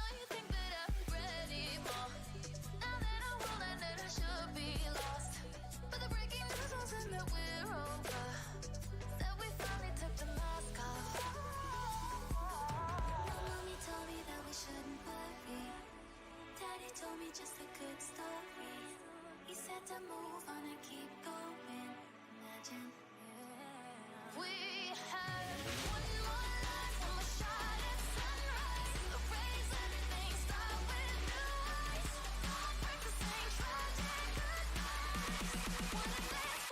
know you think that I'm ready more. Now that I will and that I should be lost. But the breaking news wasn't that we're over. That we finally took the mask off. Mommy told me that we shouldn't worry. Daddy told me just a good story. He said to move on and keep going. Imagine we had one more life, one more shot at sunrise. Erase everything, start with new eyes. Break the same tragic goodbyes. What if that's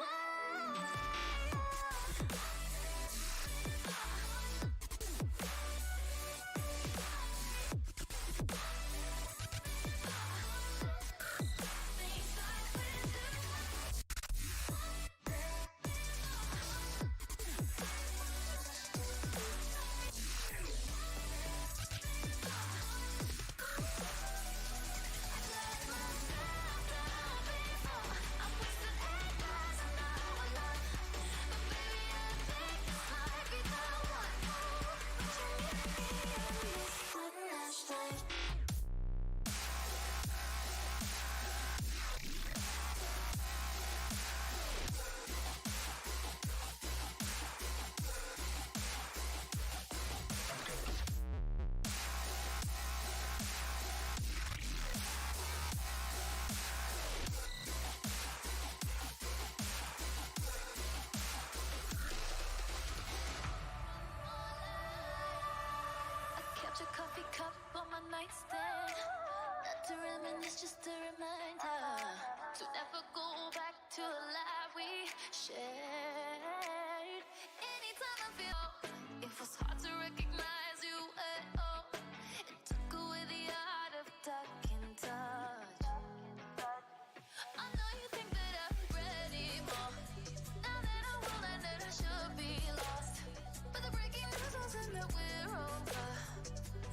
your coffee cup on my nightstand? Not to reminisce, just a reminder to never go back to a life we shared. Anytime I feel it was hard to recognize you at all. It took away the art of duck and touch. I know you think that I'm ready more. Now that I will and that I should be lost. But the breaking news wasn't that we're over.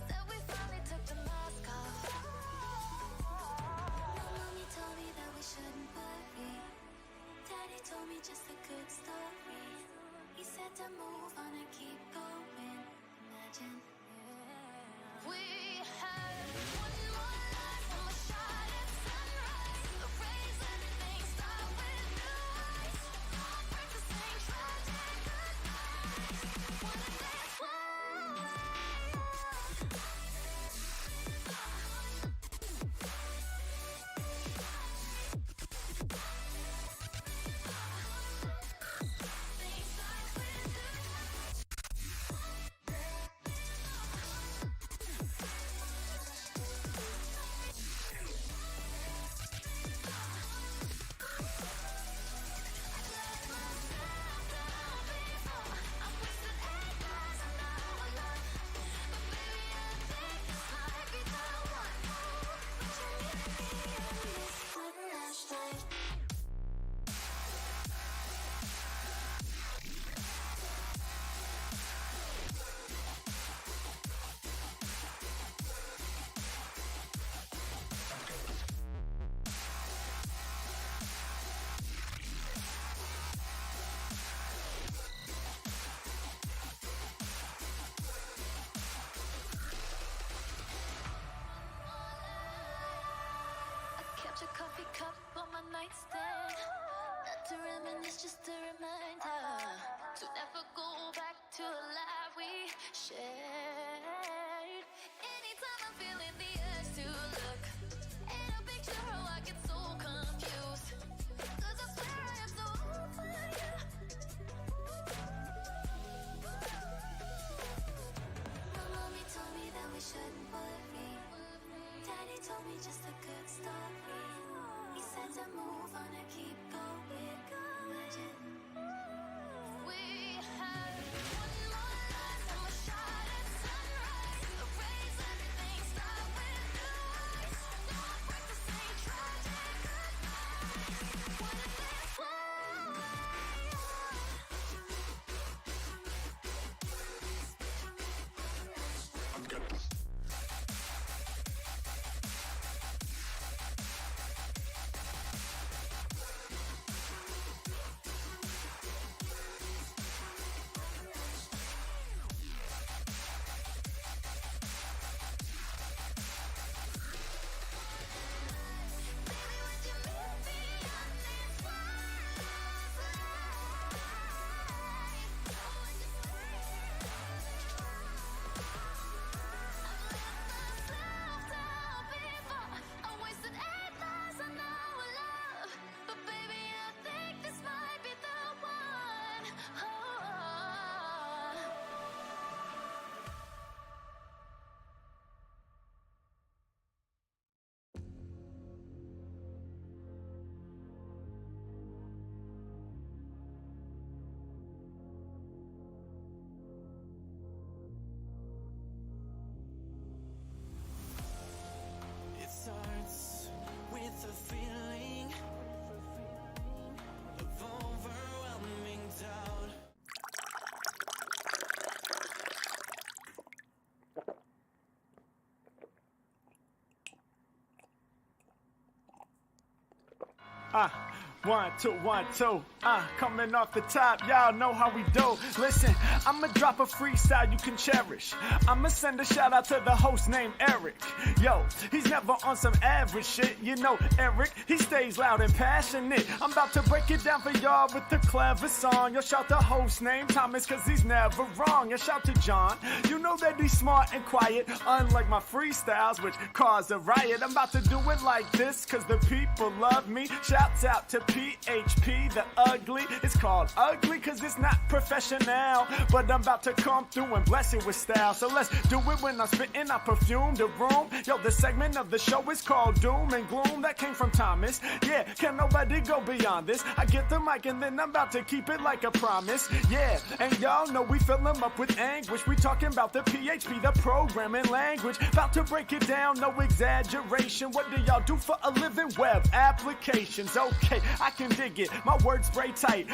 That we finally took the mask off. Mommy told me that we shouldn't worry. Daddy told me just a good story. He said to move on and keep going. Imagine we had one more life, one more shot at sunrise. Erase everything, start with new eyes. Break the same tragic goodbyes. What if that's nightstand? Not to reminisce, just a reminder to never go back to a life we shared. Anytime I'm feeling the urge to look at a picture, how I get so confused. 'Cause I swear I am so over you. My mommy told me that we shouldn't worry. Daddy told me just a good story. He said to move on and keep going. Imagine we had one more life, one more shot at sunrise. 1, 2, 1, 2. Coming off the top, y'all know how we do. Listen, I'ma drop a freestyle you can cherish. I'ma send a shout out to the host named Eric. Yo, he's never on some average shit. You know Eric, he stays loud and passionate. I'm about to break it down for y'all with the clever song. Yo, shout the host named Thomas, cause he's never wrong. Yo, shout to John, you know that he's smart and quiet, unlike my freestyles, which cause a riot. I'm about to do it like this, cause the people love me. Shouts out to PHP the Ugly. It's called ugly cause it's not professional, but I'm about to come through and bless it with style. So let's do it when I'm spitting, I perfume the room. Yo, the segment of the show is called Doom and Gloom. That came from Thomas. Yeah, can nobody go beyond this? I get the mic and then I'm about to keep it like a promise. Yeah, and y'all know we fill them up with anguish. We talking about the PHP, the programming language. About to break it down, no exaggeration. What do y'all do for a living? Web applications. Okay, I can dig it. My words spray tight.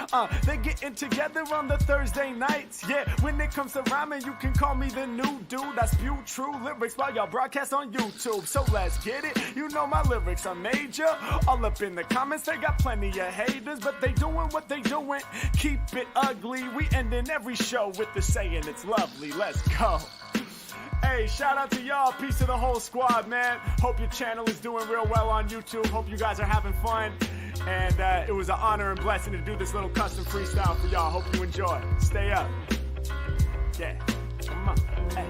They getting together on the Thursday nights. Yeah, when it comes to rhyming, you can call me the new dude. I spew true lyrics while y'all broadcast on YouTube. So let's get it. You know my lyrics are major. All up in the comments, they got plenty of haters, but they doing what they doing. Keep it ugly. We ending every show with the saying it's lovely. Let's go. Hey, shout out to y'all. Peace to the whole squad, man. Hope your channel is doing real well on YouTube. Hope you guys are having fun. And it was an honor and blessing to do this little custom freestyle for y'all. Hope you enjoy. Stay up. Yeah. Come on. Hey.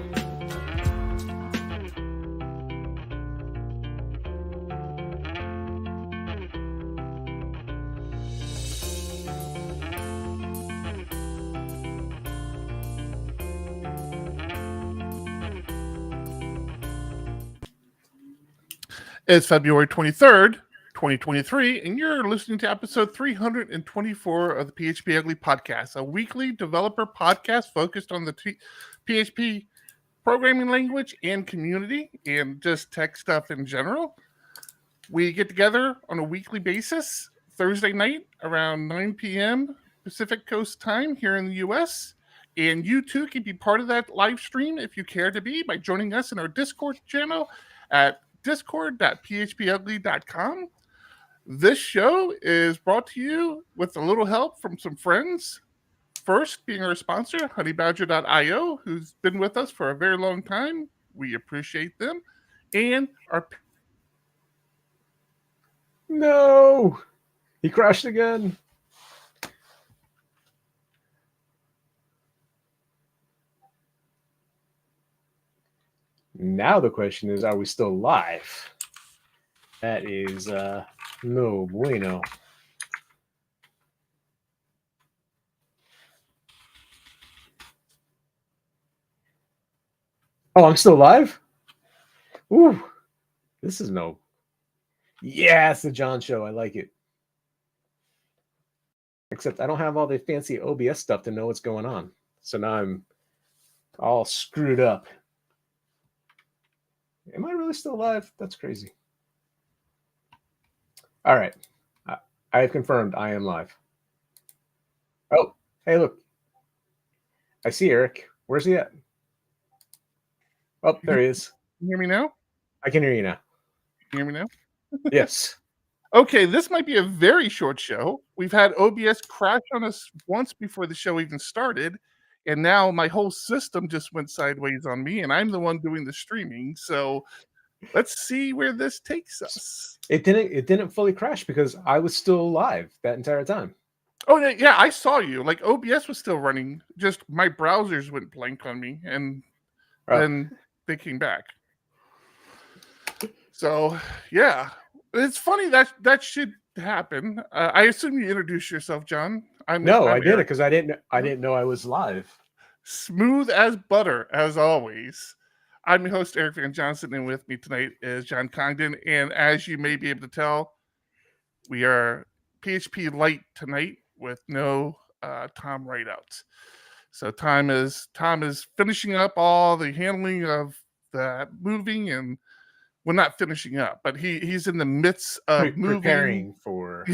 It's February 23rd, 2023, and you're listening to episode 324 of the PHP Ugly podcast, a weekly developer podcast focused on the PHP programming language and community and just tech stuff in general. We get together on a weekly basis, Thursday night around 9 p.m. Pacific Coast time here in the U.S., and you too can be part of that live stream if you care to be by joining us in our Discord channel at discord.phpugly.com. This show is brought to you with a little help from some friends. First, being our sponsor, honeybadger.io, who's been with us for a very long time. We appreciate them. And our... No! He crashed again. Now the question is, are we still live? That is no bueno. Oh, I'm still live? Ooh, this is no. Yeah, it's the John Show. I like it. Except I don't have all the fancy OBS stuff to know what's going on. So now I'm all screwed up. Am I really still live? That's crazy. All right. I have confirmed I am live. Oh, hey, look. I see Eric. Where's he at? Oh, there he is. Can you hear me now? I can hear you now. Can you hear me now? Yes. Okay, this might be a very short show. We've had OBS crash on us once before the show even started, and now my whole system just went sideways on me, and I'm the one doing the streaming. So let's see where this takes us. It didn't fully crash because I was still live that entire time. Oh yeah, I saw you. Like OBS was still running. Just my browsers went blank on me, and then they came back. So yeah, it's funny that should happen. I assume you introduced yourself, John. I did it because I didn't know I was live. Smooth as butter, as always. I'm your host, Eric Van Johnson, and with me tonight is John Congdon. And as you may be able to tell, we are PHP light tonight with no Tom Rideouts. So Tom is finishing up all the handling of the moving, and well, not finishing up, but he's in the midst of preparing for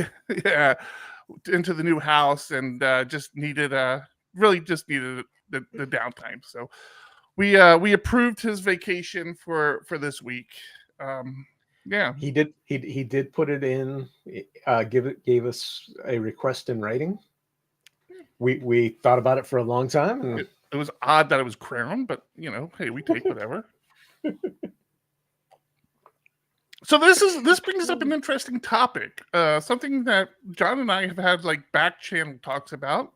into the new house, and just needed the downtime. So we approved his vacation for this week. Yeah. He did put it in. Gave us a request in writing. We thought about it for a long time, and It was odd that it was crowned, but hey, we take whatever. So this brings up an interesting topic, something that John and I have had like back channel talks about.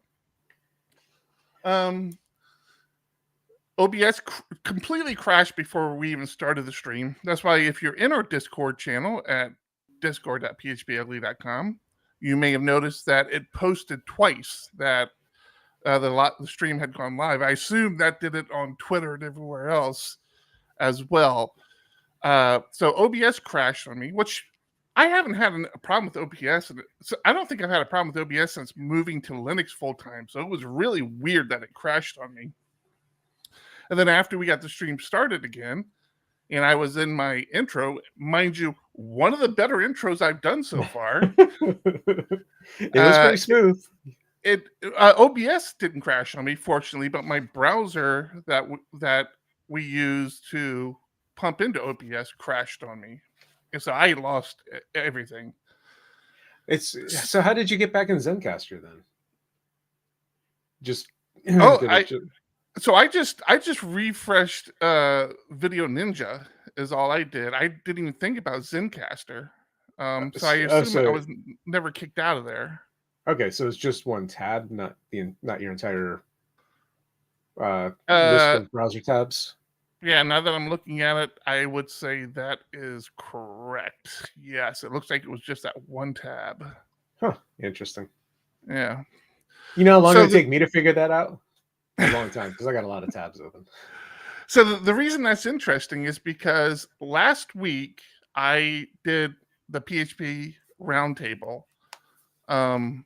OBS completely crashed before we even started the stream. That's why if you're in our Discord channel at discord.phpugly.com, you may have noticed that it posted twice that the stream had gone live. I assume that did it on Twitter and everywhere else as well. So OBS crashed on me, which I haven't had a problem with OBS. So I don't think I've had a problem with OBS since moving to Linux full time. So it was really weird that it crashed on me. And then after we got the stream started again, and I was in my intro, mind you, one of the better intros I've done so far. It was pretty smooth. OBS didn't crash on me, fortunately, but my browser that we use to pump into OBS crashed on me, and so I lost everything. So how did you get back in Zencaster then? So I just refreshed Video Ninja is all I did. I didn't even think about Zencaster. So I assume I was never kicked out of there. Okay, so it's just one tab, not your entire list of browser tabs. Yeah, now that I'm looking at it, I would say that is correct. Yes, it looks like it was just that one tab. Huh, interesting. Yeah. You know how long it would take me to figure that out? A long time, because I got a lot of tabs open. So the reason that's interesting is because last week I did the PHP Roundtable, and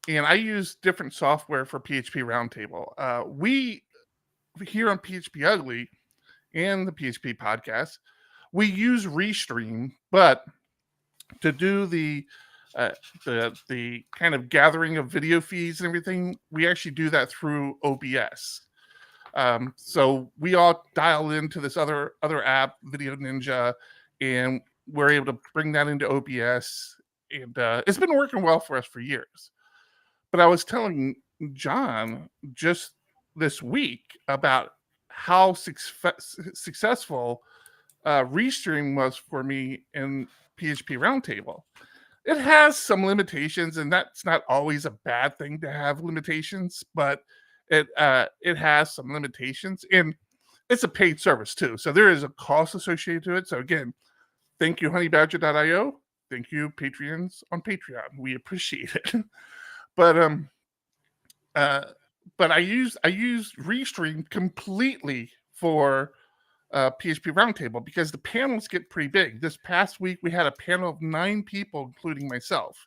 I used different software for PHP Roundtable. We here on PHPUgly and the PHP podcast, we use Restream, but to do the kind of gathering of video feeds and everything, we actually do that through OBS. So we all dial into this other app, Video Ninja, and we're able to bring that into OBS, and it's been working well for us for years. But I was telling John just this week about how successful Restream was for me in PHP Roundtable. It has some limitations, and that's not always a bad thing to have limitations, but it has some limitations, and it's a paid service too. So there is a cost associated to it. So again, thank you, honeybadger.io. Thank you, Patreons on Patreon. We appreciate it. But I use Restream completely for PHP Roundtable because the panels get pretty big. This past week, we had a panel of 9 people, including myself,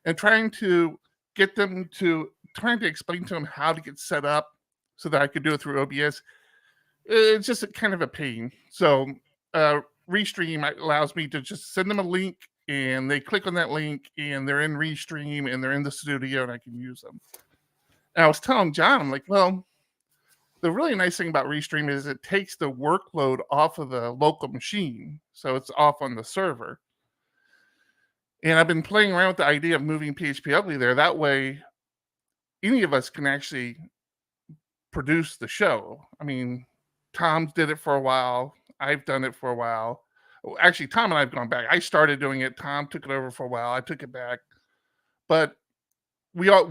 and trying to explain to them how to get set up so that I could do it through OBS. It's just kind of a pain. So Restream allows me to just send them a link, and they click on that link, and they're in Restream, and they're in the studio, and I can use them. And I was telling John, I'm like, well, the really nice thing about Restream is it takes the workload off of the local machine, so it's off on the server. And I've been playing around with the idea of moving PHPUgly there. That way, any of us can actually produce the show. I mean, Tom's did it for a while. I've done it for a while. Actually, Tom and I have gone back. I started doing it. Tom took it over for a while. I took it back. But we all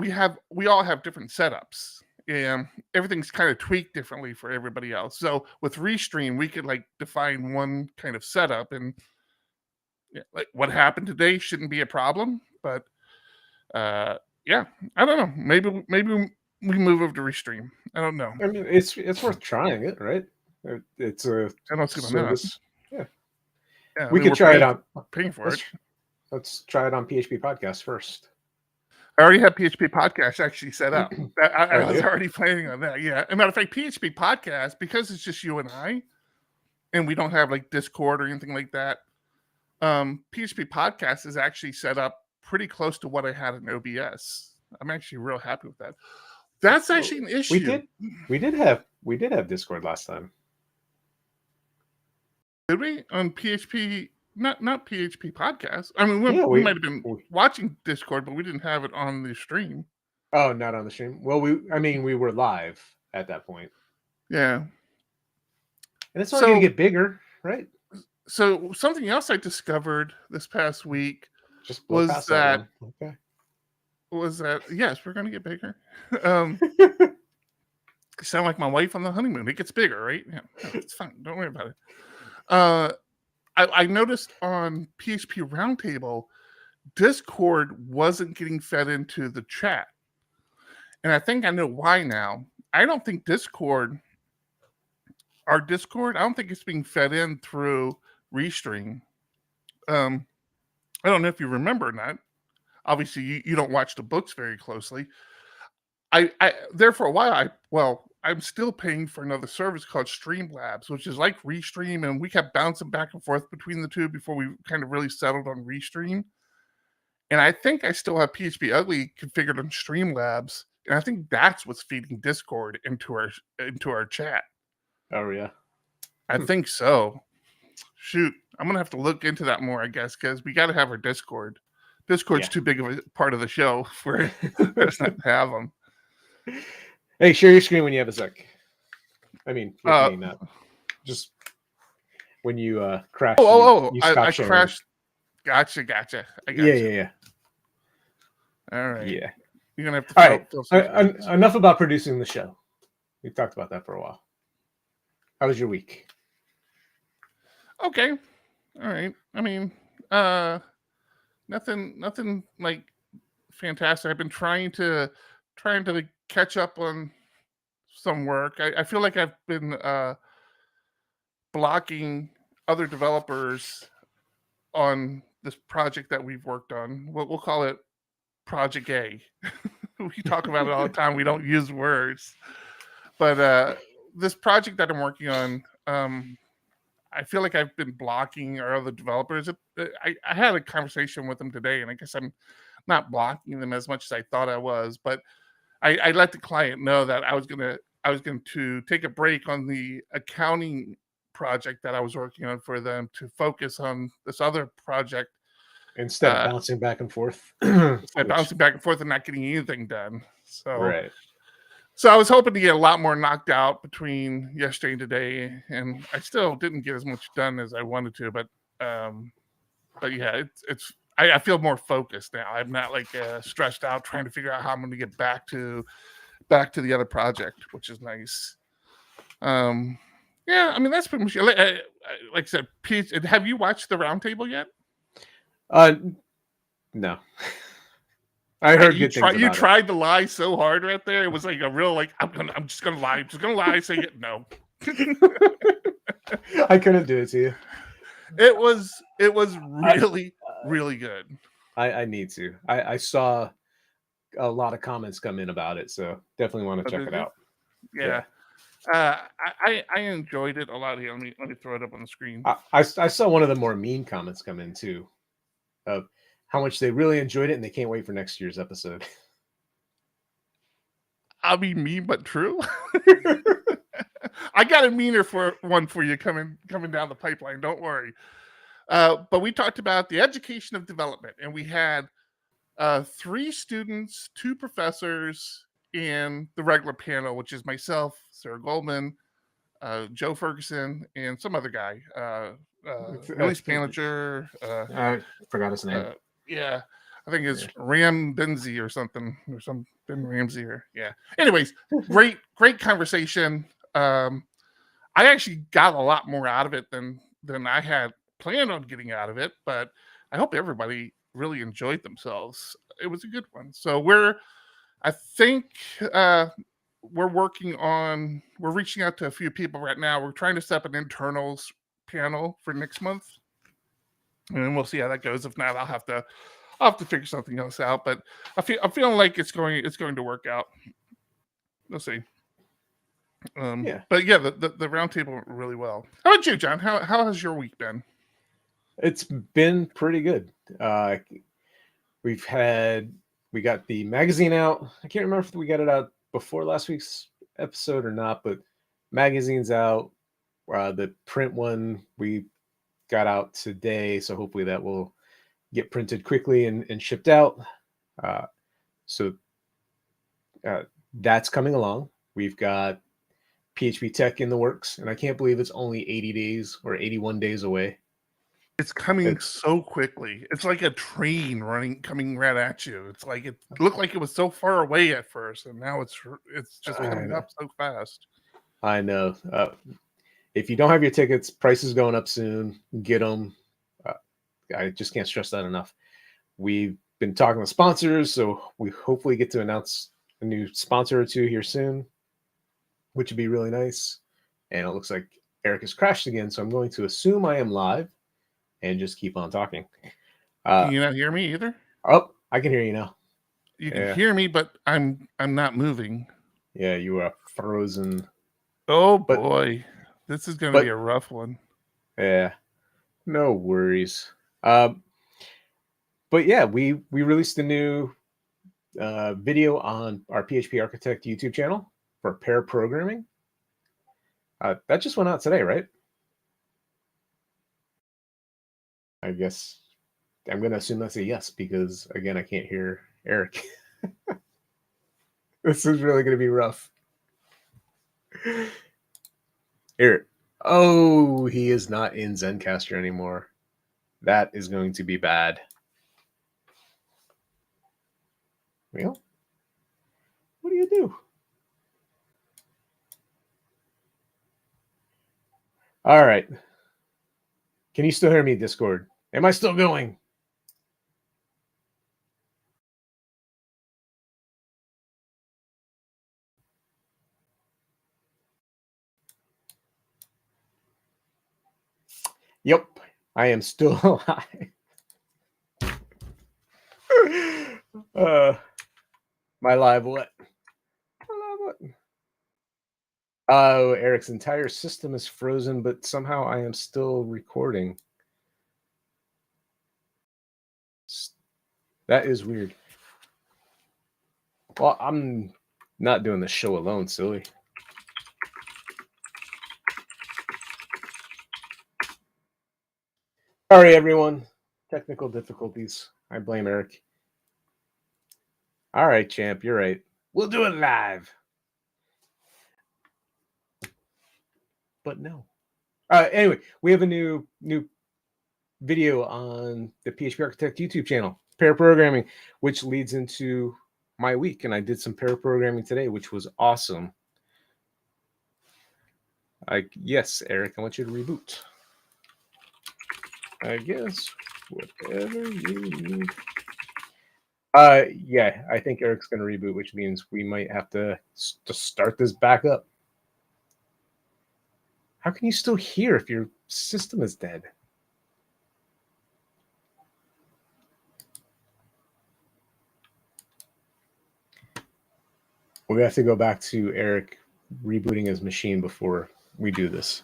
have different setups, and everything's kind of tweaked differently for everybody else. So with Restream, we could like define one kind of setup, and like what happened today shouldn't be a problem. But yeah, I don't know. Maybe we move over to Restream. I don't know. I mean, it's worth trying it, right? It's a I don't see why not. Yeah, we could try it on. Paying for it. Let's try it on PHP Podcast first. I already have PHP Podcast actually set up. I was already planning on that. Yeah. As a matter of fact, PHP Podcast, because it's just you and I, and we don't have like Discord or anything like that, PHP Podcast is actually set up pretty close to what I had in OBS. I'm actually real happy with that. That's actually an issue. We did have Discord last time. Did we? On PHP not PHP podcast. I mean, Yeah, we might have been watching Discord, but we didn't have it on the stream. Oh, not on the stream. Well, we were live at that point. Yeah. And it's only going to get bigger, right? So something else I discovered this past week Just blow past that one. Okay. Was that yes, we're going to get bigger. You sound like my wife on the honeymoon. It gets bigger, right? Yeah, it's fine. Don't worry about it. I noticed on PHP Roundtable, Discord wasn't getting fed into the chat. And I think I know why now. I don't think our Discord, I don't think it's being fed in through Restream. I don't know if you remember or not. Obviously, you don't watch the books very closely. I there for a while, I'm still paying for another service called Streamlabs, which is like Restream, and we kept bouncing back and forth between the two before we kind of really settled on Restream. And I think I still have PHPUgly configured on Streamlabs, and I think that's what's feeding Discord into our chat. Oh yeah, I think so. Shoot, I'm gonna have to look into that more, I guess, because we got to have our Discord. Discord's too big of a part of the show for us not to have them. Hey, share your screen when you have a sec. I mean, not just when you crash. I crashed. Gotcha. I got you. Yeah. All right. Yeah. You're gonna have to. All right. Enough about producing the show. We've talked about that for a while. How was your week? Okay. All right. I mean, nothing like fantastic. I've been trying to catch up on some work. I feel like I've been blocking other developers on this project that we've worked on. We'll call it Project A. We talk about it all the time. We don't use words. But this project that I'm working on, I feel like I've been blocking our other developers. I had a conversation with them today, and I guess I'm not blocking them as much as I thought I was. But I let the client know that I was going to take a break on the accounting project that I was working on for them to focus on this other project instead of bouncing back and forth. Bouncing back and forth and not getting anything done. So right. So I was hoping to get a lot more knocked out between yesterday and today, and I still didn't get as much done as I wanted to. But yeah, I feel more focused now. I'm not like stressed out trying to figure out how I'm going to get back to the other project, which is nice. Yeah, I mean that's pretty much it. Like I said, Pete, have you watched the roundtable yet? No. I heard good things about you tried to lie so hard right there. It was like a real I'm just gonna lie. I'm just gonna lie. Say it. No. I couldn't do it to you. It was really really good. I need to. I saw a lot of comments come in about it, so definitely want to check it out. Yeah. I enjoyed it a lot. Here, let me throw it up on the screen. I saw one of the more mean comments come in too, of how much they really enjoyed it and they can't wait for next year's episode. I'll be mean but true. I got a meaner one for you coming down the pipeline. Don't worry. But we talked about the education of development, and we had 3 students, 2 professors, and the regular panel, which is myself, Sarah Goldman, Joe Ferguson, and some other guy, release manager. I forgot his name. Yeah, I think it's Ram Benzie or something, or some Ben Ramsey. Anyways, great conversation. I actually got a lot more out of it than I had planned on getting out of it, but I hope everybody really enjoyed themselves. It was a good one. So we're reaching out to a few people right now. We're trying to set up an internals panel for next month, and we'll see how that goes. If not, I'll have to figure something else out. But I'm feeling like it's going to work out. We'll see. But yeah, the roundtable went really well. How about you, John? How has your week been? It's been pretty good. We got the magazine out. I can't remember if we got it out before last week's episode or not, but magazine's out. The print one, we got out today, so hopefully that will get printed quickly and shipped out. So that's coming along. We've got PHP Tech in the works, and I can't believe it's only 80 days or 81 days away. It's coming so quickly. It's like a train coming right at you. It's like it looked like it was so far away at first, and now it's just coming up so fast. I know. If you don't have your tickets, prices going up soon. Get them. I just can't stress that enough. We've been talking with sponsors, so we hopefully get to announce a new sponsor or two here soon, which would be really nice. And it looks like Eric has crashed again, so I'm going to assume I am live and just keep on talking. Can you not hear me either? Oh, I can hear you now. You can hear me, but I'm not moving. Yeah, you are frozen. Oh boy, this is going to be a rough one. Yeah, no worries. But yeah, we released a new video on our PHP Architect YouTube channel for pair programming. That just went out today, right? I guess I'm going to assume that's a yes, because again, I can't hear Eric. This is really going to be rough. Eric. Oh, he is not in Zencaster anymore. That is going to be bad. Well, what do you do? All right. Can you still hear me, Discord? Am I still going? Yep, I am still alive. My live what? Oh, Eric's entire system is frozen, but somehow I am still recording. That is weird. Well, I'm not doing the show alone, silly. Sorry, everyone. Technical difficulties. I blame Eric. All right, champ, you're right. We'll do it live. But no. Anyway, we have a new video on the PHP Architect YouTube channel, pair programming, which leads into my week. And I did some pair programming today, which was awesome. Yes, Eric, I want you to reboot. I guess whatever you need. Yeah, I think Eric's going to reboot, which means we might have to start this back up. How can you still hear if your system is dead? We have to go back to Eric rebooting his machine before we do this.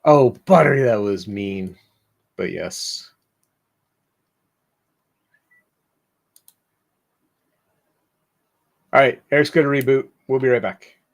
Oh, Buttery, that was mean. But yes. All right, Eric's going to reboot. We'll be right back.